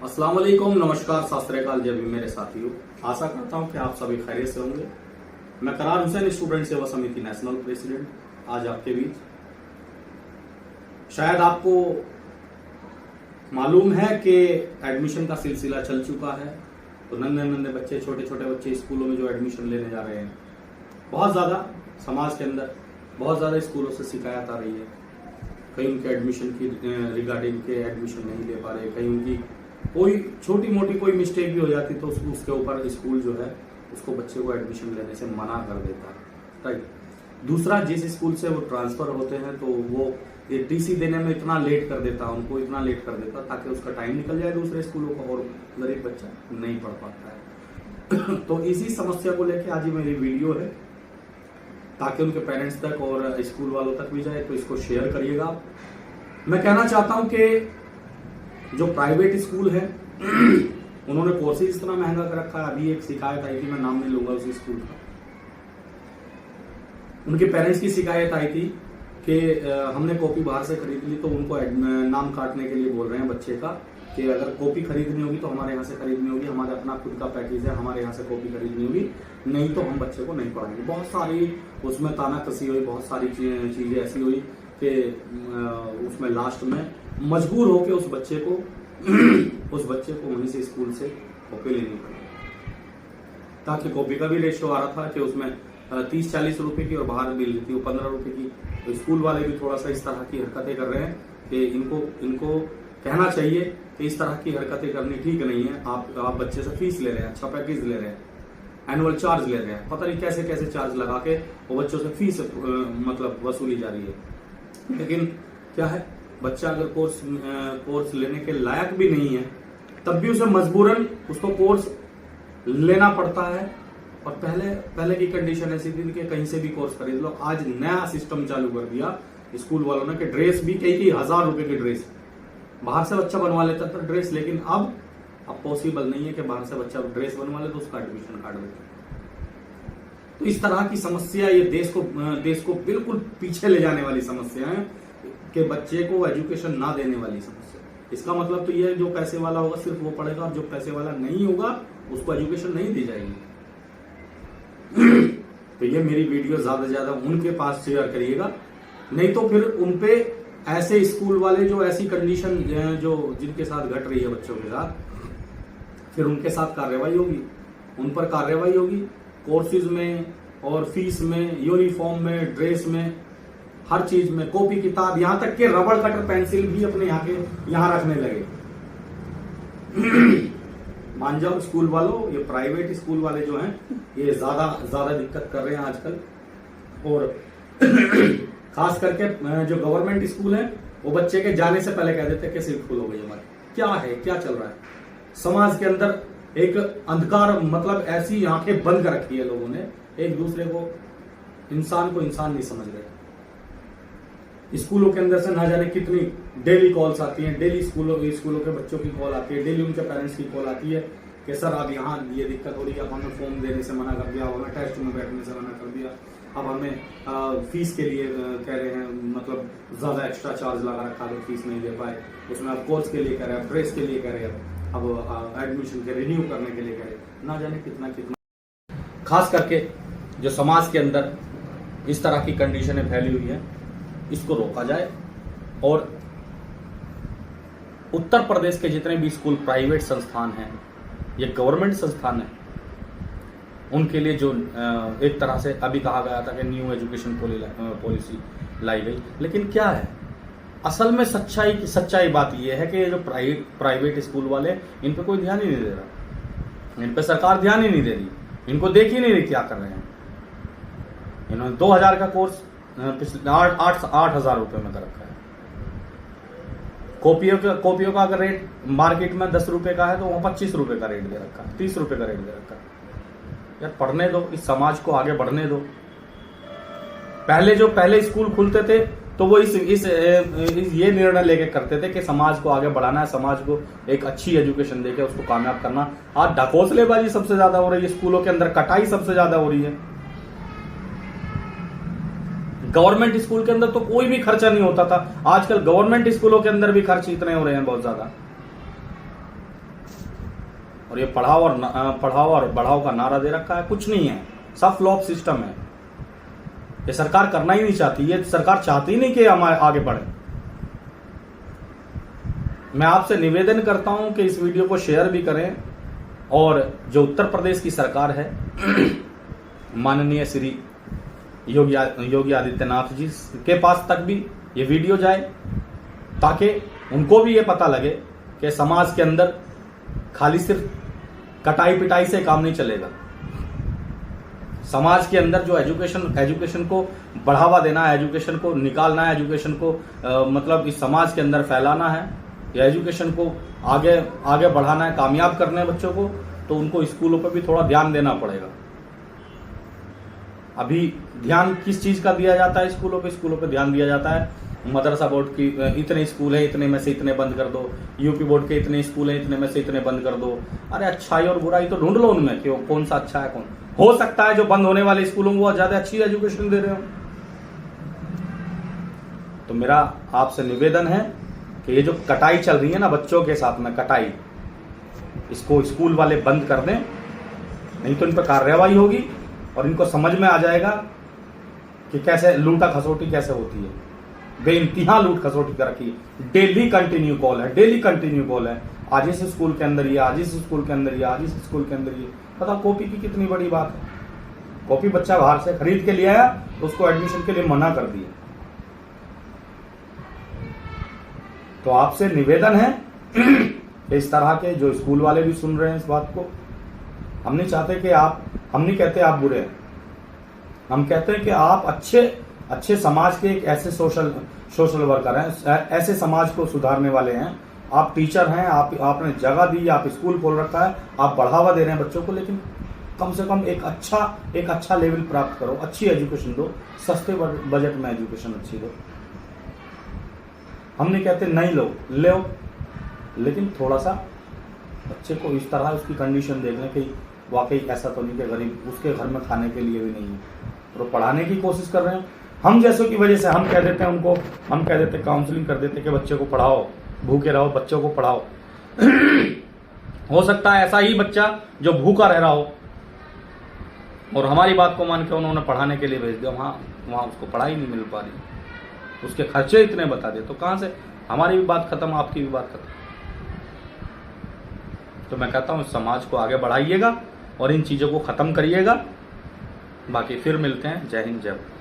अस्सलाम वालेकुम, नमस्कार, सत श्री अकाल। जब भी मेरे साथियों, आशा करता हूं कि आप सभी खैरियत से होंगे। मैं करार हुसैन, स्टूडेंट सेवा समिति नेशनल प्रेसिडेंट, आज आपके बीच। शायद आपको मालूम है कि एडमिशन का सिलसिला चल चुका है, तो नन्हे नन्हे बच्चे, छोटे छोटे बच्चे स्कूलों में जो एडमिशन लेने जा रहे हैं, बहुत ज्यादा समाज के अंदर बहुत ज्यादा स्कूलों से शिकायत आ रही है। कहीं उनके एडमिशन की रिगार्डिंग के एडमिशन नहीं ले पा रहे, कहीं उनकी कोई छोटी मोटी कोई मिस्टेक भी हो जाती तो उसके ऊपर स्कूल जो है उसको बच्चे को एडमिशन लेने से मना कर देता है। राइट। दूसरा, जिस स्कूल से वो ट्रांसफर होते हैं तो वो ये टीसी देने में इतना लेट कर देता, उनको इतना लेट कर देता ताकि उसका टाइम निकल जाए दूसरे स्कूलों का और गरीब बच्चा नहीं पढ़ पाता है। तो इसी समस्या को लेकर आज मेरी वीडियो है, ताकि उनके पेरेंट्स तक और स्कूल वालों तक भी जाए, तो इसको शेयर करिएगा। मैं कहना चाहता हूं कि जो प्राइवेट स्कूल है उन्होंने कोर्सेज इतना महंगा कर रखा है। अभी एक शिकायत आई थी, मैं नाम नहीं लूंगा उसी स्कूल का, उनके पेरेंट्स की शिकायत आई थी कि हमने कॉपी बाहर से खरीद ली, तो उनको नाम काटने के लिए बोल रहे हैं बच्चे का कि अगर कॉपी खरीदनी होगी तो हमारे यहाँ से खरीदनी होगी, हमारा अपना खुद का पैकेज है, हमारे यहाँ से कॉपी खरीदनी होगी, नहीं तो हम बच्चे को नहीं पढ़ाएंगे। बहुत सारी उसमें तानाकसी हुई, बहुत सारी चीजें ऐसी हुई कि उसमें लास्ट में मजबूर होकर उस बच्चे को वहीं से स्कूल से कॉपी लेनी पड़ी, ताकि कॉपी का भी रेशो आ रहा था कि उसमें 30-40 रुपए की और बाहर मिल रही थी वो 15 रुपए की। तो स्कूल वाले भी थोड़ा सा इस तरह की हरकतें कर रहे हैं कि इनको कहना चाहिए कि इस तरह की हरकतें करनी ठीक नहीं है। आप बच्चे से फीस ले रहे हैं, अच्छा पैकेज ले रहे हैं, एनुअल चार्ज ले रहे हैं, पता नहीं कैसे कैसे चार्ज लगा के वो बच्चों से फीस मतलब वसूली जा रही है। लेकिन क्या है, बच्चा अगर कोर्स लेने के लायक भी नहीं है तब भी उसे मजबूरन उसको कोर्स लेना पड़ता है। और पहले की कंडीशन ऐसी थी कि कहीं से भी कोर्स खरीद लो। आज नया सिस्टम चालू कर दिया स्कूल वालों ने कि ड्रेस भी कई 1000 रुपए की ड्रेस बाहर से बच्चा बनवा लेता था ड्रेस, लेकिन अब पॉसिबल नहीं है कि बाहर से बच्चा ड्रेस बनवा ले तो उसका एडमिशन कार्ड देता। तो इस तरह की समस्या ये देश को बिल्कुल पीछे ले जाने वाली समस्या है कि बच्चे को एजुकेशन ना देने वाली समस्या। इसका मतलब तो ये जो पैसे वाला होगा सिर्फ वो पढ़ेगा, और जो पैसे वाला नहीं होगा उसको एजुकेशन नहीं दी जाएगी। तो ये मेरी वीडियो ज्यादा से ज्यादा उनके पास शेयर करिएगा, नहीं तो फिर उनपे ऐसे स्कूल वाले जो ऐसी कंडीशन जो जिनके साथ घट रही है बच्चों के साथ, फिर उनके साथ कार्रवाई होगी, उन पर कार्रवाई होगी। कोर्सेज में और फीस में, यूनिफॉर्म में, ड्रेस में, हर चीज में, कॉपी किताब, यहां तक कि रबड़ कटर पेंसिल भी अपने यहाँ रखने लगे। मान जाओ स्कूल वालों, ये प्राइवेट स्कूल वाले जो हैं ये ज्यादा दिक्कत कर रहे हैं आजकल। और खास करके जो गवर्नमेंट स्कूल है वो बच्चे के जाने से पहले कह देते हैं कि सीट फुल हो गई हमारी। क्या है, क्या चल रहा है समाज के अंदर? एक अंधकार, मतलब ऐसी आंखें बंद कर रखी है लोगों ने, एक दूसरे को इंसान नहीं समझ रहे। स्कूलों के अंदर से ना जाने कितनी डेली कॉल्स आती हैं, डेली स्कूलों के बच्चों की कॉल आती है, डेली उनके पेरेंट्स की कॉल आती है कि सर अब यहाँ ये दिक्कत हो रही है, अब हमें फॉर्म देने से मना कर दिया, हमें टेस्ट में बैठने से मना कर दिया, अब हमें फीस के लिए कह रहे हैं, मतलब ज्यादा एक्स्ट्रा चार्ज लगा रखा तो फीस नहीं दे पाए, उसमें अब कोर्स के लिए कह रहे हैं, ड्रेस के लिए कह रहे हैं, अब एडमिशन के रिन्यू करने के लिए कह रहे हैं, ना जाने कितना। खास करके जो समाज के अंदर इस तरह की कंडीशनें फैली हुई है, इसको रोका जाए। और उत्तर प्रदेश के जितने भी स्कूल प्राइवेट संस्थान हैं, ये गवर्नमेंट संस्थान है, उनके लिए जो एक तरह से अभी कहा गया था कि न्यू एजुकेशन पॉलिसी लाई गई, लेकिन क्या है असल में सच्चाई बात यह है कि ये जो प्राइवेट स्कूल वाले, इन पे कोई ध्यान ही नहीं दे रहा, इन पे सरकार ध्यान ही नहीं दे रही, इनको देख ही नहीं रही क्या कर रहे हैं। इन्होंने 2000 का कोर्स पिछले 8,000 रुपए में कर रखा है। कॉपियों का अगर रेट मार्केट में 10 रुपए का है तो वहां 25 रुपए का रेट दे रखा है, 30 रुपए का रेट दे रखा है। यार पढ़ने दो, इस समाज को आगे बढ़ने दो। पहले स्कूल खुलते थे तो वो ये निर्णय लेके करते थे कि समाज को आगे बढ़ाना है, समाज को एक अच्छी एजुकेशन देके उसको कामयाब करना। आज ढकोसलेबाजी सबसे ज्यादा हो रही है, स्कूलों के अंदर कटाई सबसे ज्यादा हो रही है। गवर्नमेंट स्कूल के अंदर तो कोई भी खर्चा नहीं होता था, आजकल गवर्नमेंट स्कूलों के अंदर भी खर्च इतने हो रहे हैं बहुत ज्यादा। और ये पढ़ाओ और बढ़ाओ का नारा दे रखा है, कुछ नहीं है, सब फ्लॉप सिस्टम है। ये सरकार करना ही नहीं चाहती, ये सरकार चाहती ही नहीं कि हम आगे बढ़े। मैं आपसे निवेदन करता हूं कि इस वीडियो को शेयर भी करें और जो उत्तर प्रदेश की सरकार है माननीय श्री योगी आदित्यनाथ जी के पास तक भी ये वीडियो जाए, ताकि उनको भी ये पता लगे कि समाज के अंदर खाली सिर्फ कटाई पिटाई से काम नहीं चलेगा। समाज के अंदर जो एजुकेशन को बढ़ावा देना है, एजुकेशन को निकालना है, एजुकेशन को मतलब इस समाज के अंदर फैलाना है, या एजुकेशन को आगे बढ़ाना है, कामयाब करना है बच्चों को, तो उनको स्कूलों पर भी थोड़ा ध्यान देना पड़ेगा। अभी ध्यान किस चीज का दिया जाता है स्कूलों पे ध्यान दिया जाता है मदरसा बोर्ड की इतने स्कूल है, इतने में से इतने बंद कर दो, यूपी बोर्ड के इतने स्कूल है, इतने में से इतने बंद कर दो। अरे अच्छाई और बुराई तो ढूंढ लो उनमें कि कौन सा अच्छा है, कौन हो सकता है जो बंद होने वाले स्कूलों में वो ज्यादा अच्छी एजुकेशन दे रहे हो। तो मेरा आपसे निवेदन है कि ये जो कटाई चल रही है ना बच्चों के साथ में कटाई, इसको स्कूल वाले बंद कर दें, नहीं तो इन पर कार्रवाई होगी और इनको समझ में आ जाएगा कि कैसे लूटा खसोटी कैसे होती है। बेइंतहा लूट खसोटी कर रखी है। डेली कंटिन्यू कॉल है, आज इस स्कूल के अंदर ये, आज इस स्कूल के अंदर ये, आज इस स्कूल के अंदर ये। पता कॉपी की कितनी बड़ी बात है। कॉपी बच्चा बाहर से खरीद के ले आया तो उसको एडमिशन के लिए मना कर दिया। तो आपसे निवेदन है कि इस तरह के जो स्कूल वाले भी सुन रहे हैं इस बात को, हम नहीं चाहते कि हम नहीं कहते आप बुरे हैं, हम कहते हैं कि आप अच्छे समाज के एक ऐसे सोशल वर्कर हैं, ऐसे समाज को सुधारने वाले हैं। आप टीचर हैं, आपने जगह दी, आप स्कूल खोल रखा है, आप बढ़ावा दे रहे हैं बच्चों को, लेकिन कम से कम एक अच्छा लेवल प्राप्त करो, अच्छी एजुकेशन दो, सस्ते बजट में एजुकेशन अच्छी दो। हम नहीं कहते नहीं लो, लेकिन थोड़ा सा बच्चे को इस तरह उसकी कंडीशन देख लें कि वाकई ऐसा तो नहीं कि गरीब उसके घर में खाने के लिए भी नहीं है, तो पढ़ाने की कोशिश कर रहे हैं। हम जैसों की वजह से हम कह देते हैं उनको, हम कह देते काउंसलिंग कर देते कि बच्चे को पढ़ाओ, भूखे रहो, बच्चों को पढ़ाओ। हो सकता है ऐसा ही बच्चा जो भूखा रह रहा हो और हमारी बात को मान के उन्होंने पढ़ाने के लिए भेज दिया, वहां उसको पढ़ाई नहीं मिल पा रही, उसके खर्चे इतने बता दे, तो कहां से हमारी भी बात खत्म, आपकी भी बात खत्म। तो मैं कहता हूं समाज को आगे बढ़ाइएगा और इन चीजों को खत्म करिएगा। बाकी फिर मिलते हैं। जय हिंद, जय भारत।